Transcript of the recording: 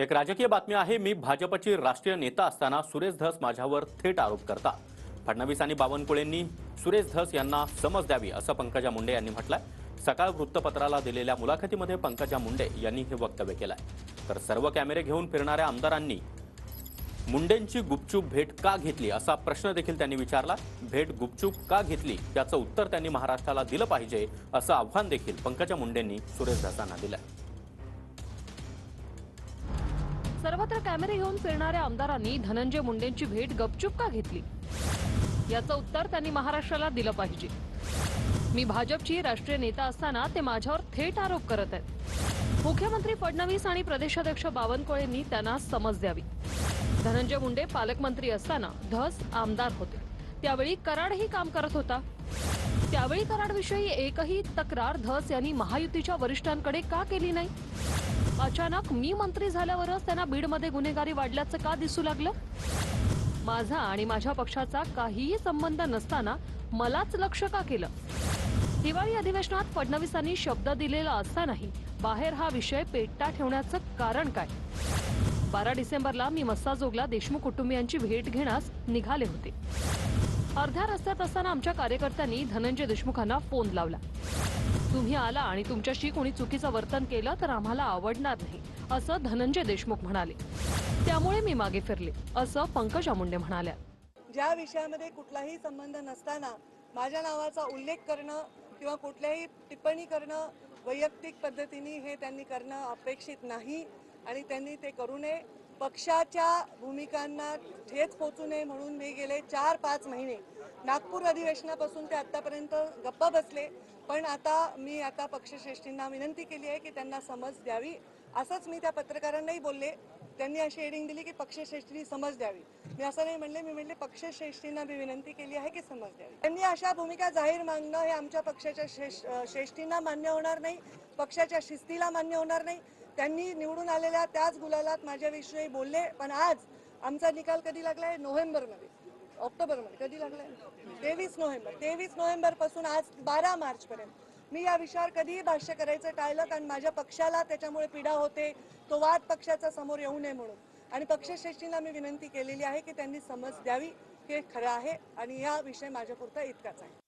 एक राजकीय बातमी आहे। मी भाजपची राष्ट्रीय नेता असताना सुरेश धस माझ्यावर थेट आरोप करतात। फडणवीस आणि बावनकुळेंनी सुरेश धस यांना समज द्यावी असं पंकजा मुंडे यांनी म्हटलंय। सकाळ वृत्तपत्राला दिलेल्या मुलाखतीमध्ये पंकजा मुंडे यांनी हे वक्तव्य केलंय। तर सर्व कॅमेरे घेऊन फिरणाऱ्या आमदारांनी मुंडेंची गुपचूप भेट का घेतली असा प्रश्न देखील त्यांनी विचारला। भेट गुपचूप का घेतली त्याचं उत्तर त्यांनी महाराष्ट्राला दिलं पाहिजे असं आव्हान देखील पंकजा मुंडेंनी सुरेश धसांना दिलंय। सर्वत्र कॅमेरे घेऊन फिरणाऱ्या आमदारांनी धनंजय मुंडेंची भेट गपचूप का घेतली याचं उत्तर त्यांनी महाराष्ट्राला दिलं पाहिजे। मी भाजपची राष्ट्रीय नेता असताना ते माझ्यावर थेट आरोप करत आहेत। मुख्यमंत्री फडणवीस आणि प्रदेशाध्यक्ष बावनकुळेंनी त्यांना समज द्यावी। धनंजय मुंडे पालकमंत्री असताना धस आमदार होते, त्यावेळी कराडही काम करत होता। त्यावेळी कराडविषयी एकही तक्रार धस यांनी महायुतीच्या वरिष्ठांकडे का केली नाही? अचानक मी मंत्री झाल्यावरच त्यांना बीडमध्ये गुन्हेगारी वाढल्याचं का दिसू लागलं? माझा आणि माझ्या पक्षाचा काहीही संबंध नसताना मलाच लक्ष का केलं? हिवाळी अधिवेशनात फडणवीसांनी शब्द दिलेला असतानाही बाहेर हा विषय पेटता ठेवण्याचं कारण काय? 12 डिसेंबरला मी मस्साजोगला देशमुख कुटुंबियांची भेट घेण्यास निघाले होते। अर्ध्या रस्त्यात असताना आमच्या कार्यकर्त्यांनी धनंजय देशमुखांना फोन लावला। तुम्ही आला आणि तुमच्याशी कोणी चुकीचं वर्तन केलं तर आम्हाला आवडणार नाही असं धनंजय देशमुख म्हणाले। त्यामुळे मी मागे फिरले असं पंकजा मुंडे म्हणाल्या। ज्या विषयामध्ये कुठलाही संबंध नसताना माझ्या नावाचा उल्लेख करणं किंवा कुठल्याही टिप्पणी करणं वैयक्तिक पद्धतीने हे त्यांनी करणं अपेक्षित नाही आणि त्यांनी ते करू नये। पक्षाच्या भूमिकांना ठेच पोचू नये म्हणून मी गेले 4-5 महिने नागपूर अधिवेशनापासून ते आतापर्यंत गप्पा बसले। पण मी आता पक्षश्रेष्ठींना विनंती केली आहे की त्यांना समज द्यावी। असंच मी त्या पत्रकारांनाही बोलले। त्यांनी अशी हेडिंग दिली की पक्षश्रेष्ठींनी समज द्यावी। मी असं नाही म्हणले, मी म्हणले पक्षश्रेष्ठींना मी विनंती केली आहे की समज द्यावी। त्यांनी अशा भूमिका जाहीर मागणं हे आमच्या पक्षाच्या श्रेष्ठींना मान्य होणार नाही, पक्षाच्या शिस्तीला मान्य होणार नाही। त्यांनी निवडून आलेल्या त्याच गुलालात माझ्याविषयी बोलले, पण आज आमचा निकाल कधी लागलाय? नोव्हेंबरमध्ये, ऑक्टोबरमध्ये कधी लागलाय? 23 नोव्हेंबर। 23 नोव्हेंबर पासून आज 12 मार्च पर्यंत मी या विषयावर कधीही भाष्य करायचं टाळलं, कारण माझ्या पक्षाला त्याच्यामुळे पीडा होते, तो वाद पक्षाचा समोर येऊ नये म्हणून। आणि पक्षश्रेष्ठींना मी विनंती केलेली आहे की त्यांनी समज द्यावी, हे खरं आहे आणि हा विषय माझ्यापुरता इतकाच आहे।